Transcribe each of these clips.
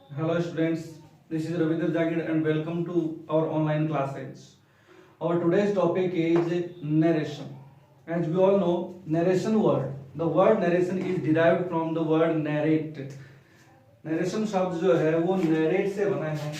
Hello students, this is Ravindra Jagir and welcome to our online classes. Our today's topic is narration. As we all know, narration word. The word narration is derived from the word narrate. Narration शब्द जो है वो narrate से बना है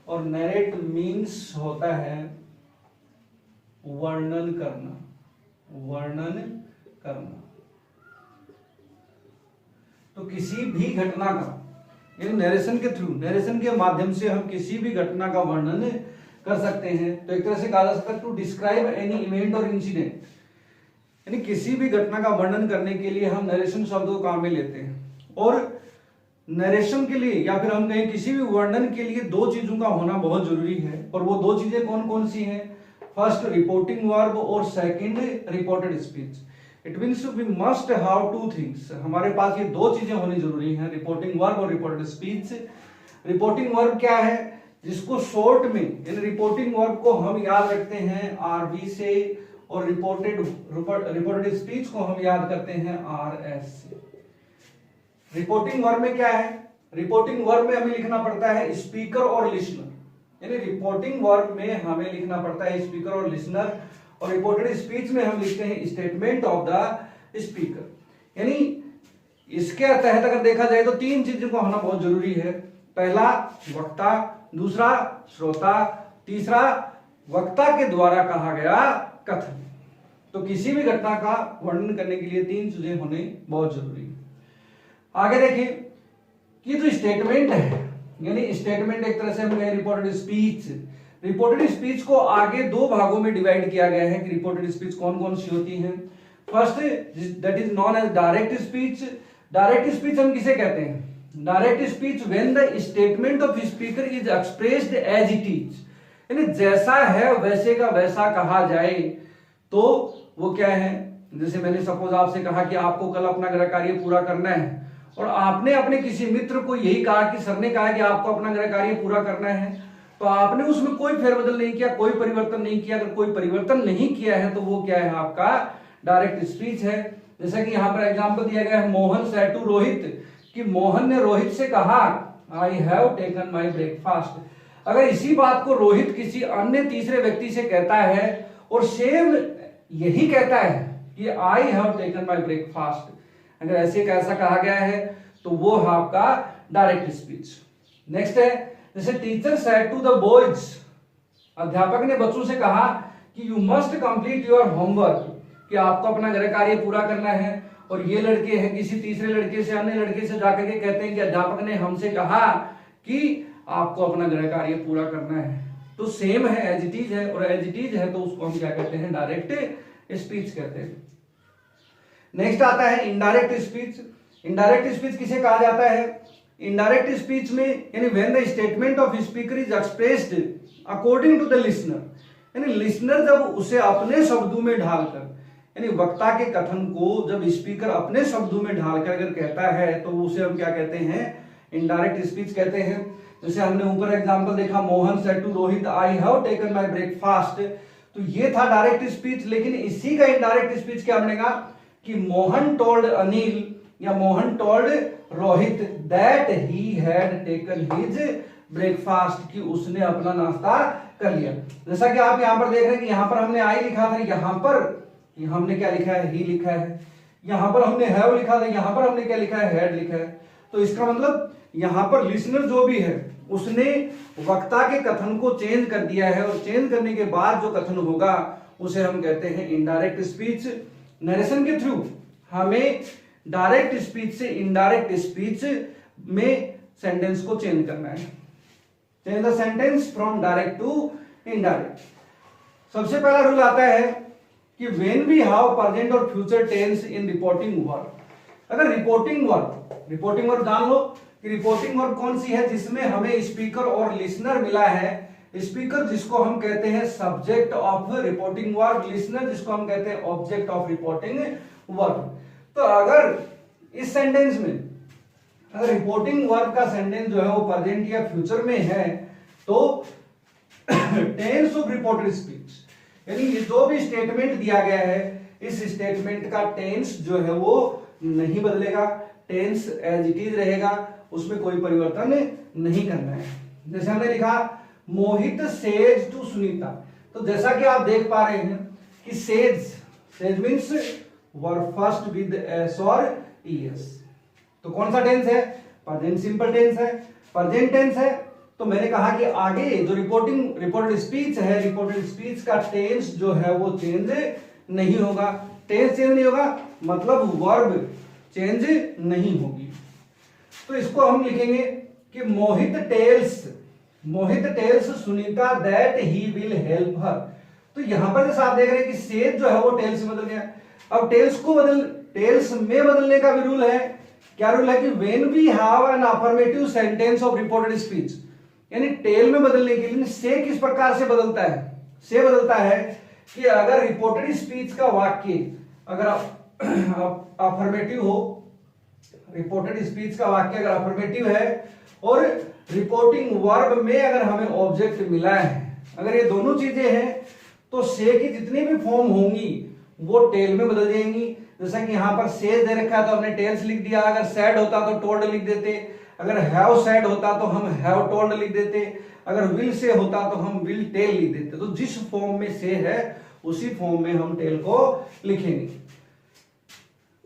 और narrate means होता है वर्णन करना, वर्णन करना। तो किसी भी घटना का नरेशन के थ्रू, नरेशन के माध्यम से हम किसी भी घटना का वर्णन कर सकते हैं। तो एक तरह से कहा जा सकता है टू डिस्क्राइब एनी इवेंट और इंसिडेंट, यानी किसी भी घटना का वर्णन करने के लिए हम नरेशन शब्द को काम में लेते हैं। और नरेशन के लिए या फिर हम कहें किसी भी वर्णन के लिए दो चीजों का होना बहुत जरूरी है। और वो दो चीजें कौन कौन सी हैं? फर्स्ट रिपोर्टिंग वर्ब और second reported speech. It means we must have two things, हमारे पास ये दो चीजें होनी जरूरी हैं, रिपोर्टिंग वर्ब और रिपोर्टेड स्पीच। रिपोर्टिंग वर्ब क्या है? जिसको शॉर्ट में इन रिपोर्टिंग वर्ब को हम याद रखते हैं आरबी से, और रिपोर्टेड स्पीच को हम याद करते हैं आरएस से। रिपोर्टिंग वर्ब में क्या है? रिपोर्टिंग वर्ब में हमें लिखना पड़ता है स्पीकर और लिसनर, यानी रिपोर्टिंग वर्ब में हमें लिखना पड़ता है स्पीकर और लिसनर, और रिपोर्टेड स्पीच में हम लिखते हैं स्टेटमेंट ऑफ द स्पीकर। यानी इसके तहत अगर देखा जाए तो तीन चीजों का होना बहुत जरूरी है। पहला वक्ता, दूसरा श्रोता, तीसरा वक्ता के द्वारा कहा गया कथन। तो किसी भी घटना का वर्णन करने के लिए तीन चीजें होने बहुत जरूरी है। आगे देखिए कि जो स्टेटमेंट है, यानी स्टेटमेंट एक तरह से हम कहें रिपोर्टेड स्पीच। रिपोर्टेड स्पीच को आगे दो भागों में डिवाइड किया गया है कि रिपोर्टेड स्पीच कौन कौन सी होती है। First that is known as direct speech. Direct speech हम किसे कहते हैं? Direct speech when the statement of speaker is expressed as it is, यानी जैसा है वैसे का वैसा कहा जाए। तो वो क्या है? जैसे मैंने सपोज आपसे कहा कि आपको कल अपना गृह कार्य पूरा करना है, और आपने अपने किसी मित्र को यही कहा कि सर ने कहा कि आपको अपना गृह कार्य पूरा करना है, तो आपने उसमें कोई फेरबदल नहीं किया, कोई परिवर्तन नहीं किया। अगर कोई परिवर्तन नहीं किया है तो वो क्या है? आपका डायरेक्ट स्पीच है। जैसा कि यहाँ पर एग्जांपल दिया गया है, मोहन सेड टू रोहित, कि मोहन ने रोहित से कहा आई हैव टेकन माई ब्रेकफास्ट। अगर इसी बात को रोहित किसी अन्य तीसरे व्यक्ति से कहता है और सेम यही कहता है कि आई हैव टेकन माई ब्रेकफास्ट, अगर ऐसे कैसा कहा गया है तो वो है आपका डायरेक्ट स्पीच। नेक्स्ट है जैसे teacher said to the boys, अध्यापक ने बच्चों से कहा कि you must complete your homework, कि आपको अपना गृह कार्य पूरा करना है। और ये लड़के हैं किसी तीसरे लड़के से, अन्य लड़के से जाकर के कहते हैं कि अध्यापक ने हमसे कहा कि आपको अपना गृह कार्य पूरा करना है। तो सेम है, एज इट इज है, और एज इट इज है तो उसको हम क्या कहते हैं? डायरेक्ट स्पीच कहते हैं। नेक्स्ट आता है इनडायरेक्ट स्पीच। इनडायरेक्ट स्पीच किसे कहा जाता है? इनडायरेक्ट स्पीच में यानी when the statement of speaker is expressed according to the listener, यानी लिसनर जब उसे अपने शब्दों में ढालकर, यानी वक्ता के कथन को जब स्पीकर अपने शब्दों में ढालकर अगर कहता है तो उसे हम क्या कहते हैं? इनडायरेक्ट स्पीच कहते हैं। जैसे हमने ऊपर एग्जांपल देखा, Mohan said to Rohit I have taken my breakfast, तो ये था डायरेक्ट स्पीच। लेकिन इसी का इनडायरेक्ट स्पीच क्या बनेगा कि मोहन टोल्ड अनिल या Mohan told Rohit that he had taken his breakfast, कि उसने अपना नाश्ता कर लिया। जैसा कि आप यहां पर देख रहे हैं कि यहां पर हमने आई लिखा था, यहां पर हमने क्या लिखा है? ही लिखा है। यहां पर हमने हैव लिखा था, यहां पर हमने क्या लिखा है? हैड लिखा है। तो इसका मतलब यहां पर लिसनर जो भी है उसने वक्ता के कथन को चेंज कर दिया है, और चेंज करने के बाद जो कथन होगा उसे हम कहते हैं इनडायरेक्ट स्पीच। नरेशन के थ्रू हमें डायरेक्ट स्पीच से इनडायरेक्ट स्पीच में सेंटेंस को चेंज करना है। Change the sentence from direct to indirect. सबसे पहला रूल आता है कि व्हेन वी हैव प्रेजेंट और future tense in reporting verb. अगर रिपोर्टिंग वर्ब जान लो कि रिपोर्टिंग वर्ब कौन सी है? जिसमें हमें स्पीकर और लिसनर मिला है। स्पीकर जिसको हम कहते हैं subject of reporting verb, listener जिसको हम कहते हैं ऑब्जेक्ट ऑफ रिपोर्टिंग वर्ब। तो अगर इस सेंटेंस में अगर रिपोर्टिंग वर्ब का सेंटेंस जो है वो प्रेजेंट या फ्यूचर में है तो टेंस ऑफ रिपोर्टेड स्पीच, यानी ये जो भी स्टेटमेंट दिया गया है इस स्टेटमेंट का टेंस जो है वो नहीं बदलेगा। टेंस एज इट इज रहेगा, उसमें कोई परिवर्तन नहीं करना है। जैसे हमने लिखा मोहित सेज टू सुनीता, तो जैसा कि आप देख पा रहे हैं कि says means verb first with S और ईएस। तो कौन सा टेंस है? प्रेजेंट सिंपल टेंस है। प्रेजेंट टेंस है तो मैंने कहा कि आगे जो रिपोर्टेड स्पीच है, रिपोर्टेड स्पीच का टेंस जो है वो चेंज नहीं होगा। टेंस चेंज नहीं होगा मतलब वर्ब चेंज नहीं होगी। तो इसको हम लिखेंगे कि Mohit tells Sunita that he will help her. तो यहां पर जैसा आप देख रहे हैं कि सेज जो है वो टेल्स में बदल गया। अब टेल्स में बदलने का भी रूल है। क्या रूल है कि when we have an affirmative sentence of reported speech, यानी टेल में बदलने के लिए से किस प्रकार से बदलता है? से बदलता है कि अगर रिपोर्टेड स्पीच का वाक्य अगर अफर्मेटिव हो, रिपोर्टेड स्पीच का वाक्य अगर अफर्मेटिव है और रिपोर्टिंग वर्ब में अगर हमें ऑब्जेक्ट मिला है, अगर ये दोनों चीजें हैं तो से की जितनी भी फॉर्म होंगी वो टेल में बदल जाएंगी। जैसा कि यहां पर सेज दे रखा है तो हमने टेल्स लिख दिया, अगर सैड होता तो टोल्ड लिख देते, अगर हैव सैड होता तो हम हैव टोल्ड लिख देते, अगर विल से होता तो हम विल टेल लिख देते। तो जिस फॉर्म में से है उसी फॉर्म में हम टेल को लिखेंगे।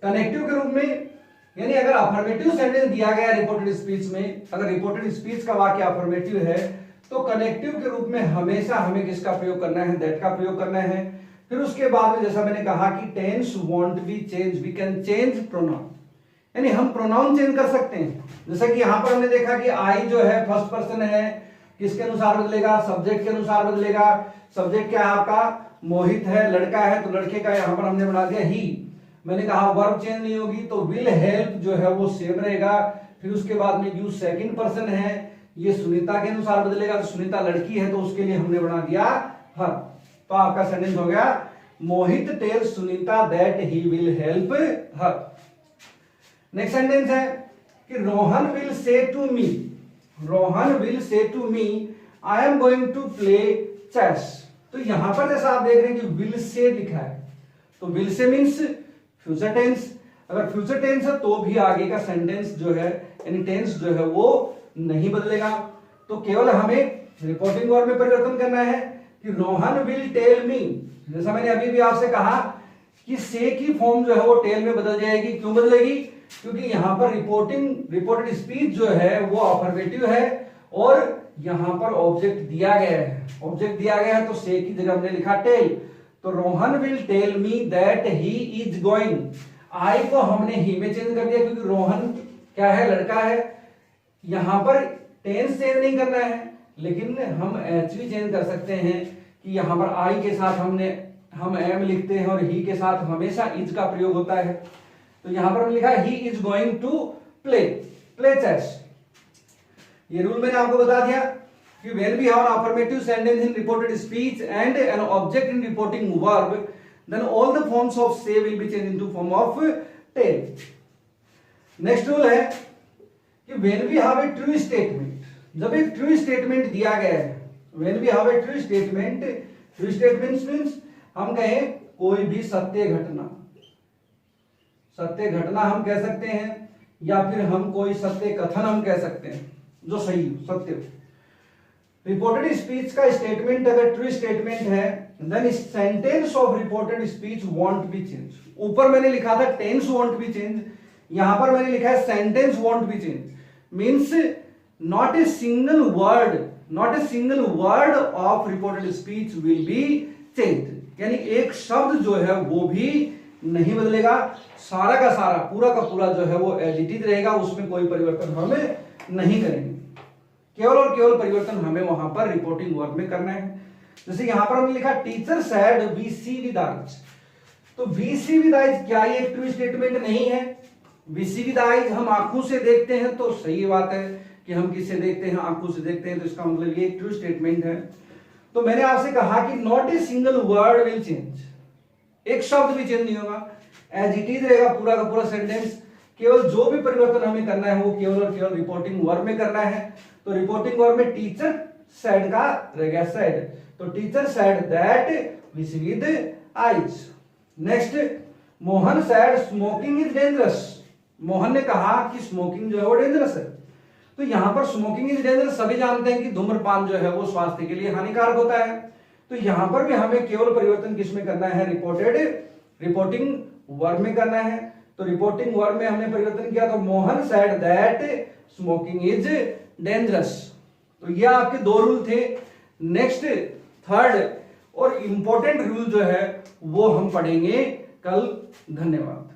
कनेक्टिव के रूप में, यानी अगर अफर्मेटिव सेंटेंस दिया गया रिपोर्टेड स्पीच में, अगर रिपोर्टेड स्पीच का वाक्य अफर्मेटिव है तो कनेक्टिव के रूप में हमेशा हमें किसका प्रयोग करना है? दैट का प्रयोग करना है। फिर उसके बाद में जैसा मैंने कहा कि tense won't be change, we can change pronoun, यानी हम प्रोनाउन चेंज कर सकते हैं। जैसा कि यहां पर हमने देखा कि आई जो है फर्स्ट पर्सन है, किसके अनुसार बदलेगा? सब्जेक्ट के अनुसार बदलेगा। सब्जेक्ट क्या है आपका? मोहित है, लड़का है, तो लड़के का यहां पर हमने बना दिया ही। मैंने कहा वर्ब चेंज नहीं होगी तो विल हेल्प जो है वो सेम रहेगा। फिर उसके बाद में यू सेकंड पर्सन है, ये सुनीता के अनुसार बदलेगा, तो सुनीता लड़की है तो उसके लिए हमने बना दिया हर। तो आपका सेंटेंस हो गया Mohit tells Sunita that he will help her. Next sentence है कि Rohan will say to me I am going to play chess. तो यहां पर जैसा आप देख रहे हैं कि विल से लिखा है, तो विल से मीन्स फ्यूचर टेंस। अगर फ्यूचर टेंस है तो भी आगे का सेंटेंस जो है यानी टेंस जो है वो नहीं बदलेगा। तो केवल हमें रिपोर्टिंग वर्ब में परिवर्तन करना है कि रोहन विल टेल मी। जैसा मैंने अभी भी आपसे कहा कि से की फॉर्म जो है वो टेल में बदल जाएगी। क्यों बदलेगी? क्योंकि यहां पर रिपोर्टेड स्पीच जो है वो अफर्मेटिव है और यहां पर ऑब्जेक्ट दिया गया है। तो से की जगह हमने लिखा टेल। तो Rohan will tell me that he is going. I को हमने ही में चेंज कर दिया क्योंकि रोहन क्या है? लड़का है। यहां पर टेंस चेंज नहीं करना है, लेकिन हम एच भी चेंज कर सकते हैं कि यहां पर आई के साथ हम एम लिखते हैं और ही के साथ हमेशा इज का प्रयोग होता है। तो यहां पर हमने लिखा he is going to play chess. ये रूल मैंने आपको बता दिया कि when we have an affirmative sentence in reported speech and an object in reporting verb, then all the forms of say will be changed into form of tell. Next rule है कि when we have a true statement, जब एक true statement दिया गया है, when we have a true statement means हम कहें कोई भी सत्य घटना हम कह सकते हैं या फिर हम कोई सत्य कथन हम कह सकते हैं जो सही हो, सत्य हो। रिपोर्टेड स्पीच का स्टेटमेंट अगर ट्रू स्टेटमेंट है then sentence of reported speech won't be change. ऊपर मैंने लिखा था टेंस वॉन्ट बी चेंज, यहां पर मैंने लिखा है sentence want be change. Means not a single word of reported speech will be change, यानी एक शब्द जो है वो भी नहीं बदलेगा। सारा का सारा पूरा का पूरा जो है वो एज इट इज रहेगा, उसमें कोई परिवर्तन हमें नहीं करेंगे। केवल और केवल परिवर्तन हमें वहां पर रिपोर्टिंग वर्ब में करना है। जैसे यहां पर हमने लिखा teacher said we see with eyes. तो वी सी विद आइज क्या ये एक ट्रू स्टेटमेंट नहीं है? वी सी विद आइज हम आंखों से देखते हैं, तो सही बात है कि हम किससे देखते हैं? आंखों से देखते हैं, तो इसका मतलब ये एक ट्रू स्टेटमेंट है। तो मैंने आपसे कहा कि not a single word will change, एक शब्द भी चेंज नहीं होगा, एज इट इज रहेगा पूरा का पूरा सेंटेंस। केवल जो भी परिवर्तन हमें करना है वो केवल और केवल रिपोर्टिंग वर्ब में करना है। तो रिपोर्टिंग वर्ब में टीचर सेड का रहेगा सेड, तो teacher said that we see with eyes. Next, Mohan said smoking is dangerous. Mohan ने कहा कि स्मोकिंग जो है वो डेंजरस है। तो यहां पर स्मोकिंग इज डेंजरस, सभी जानते हैं कि धूम्रपान जो है वो स्वास्थ्य के लिए हानिकारक होता है। तो यहां पर भी हमें केवल परिवर्तन किसमें करना है, रिपोर्टिंग वर्ब में करना है। तो रिपोर्टिंग वर्ब में हमने परिवर्तन किया, तो Mohan said that smoking is dangerous. तो ये आपके दो रूल थे। नेक्स्ट थर्ड और इंपॉर्टेंट रूल जो है वो हम पढ़ेंगे कल। धन्यवाद।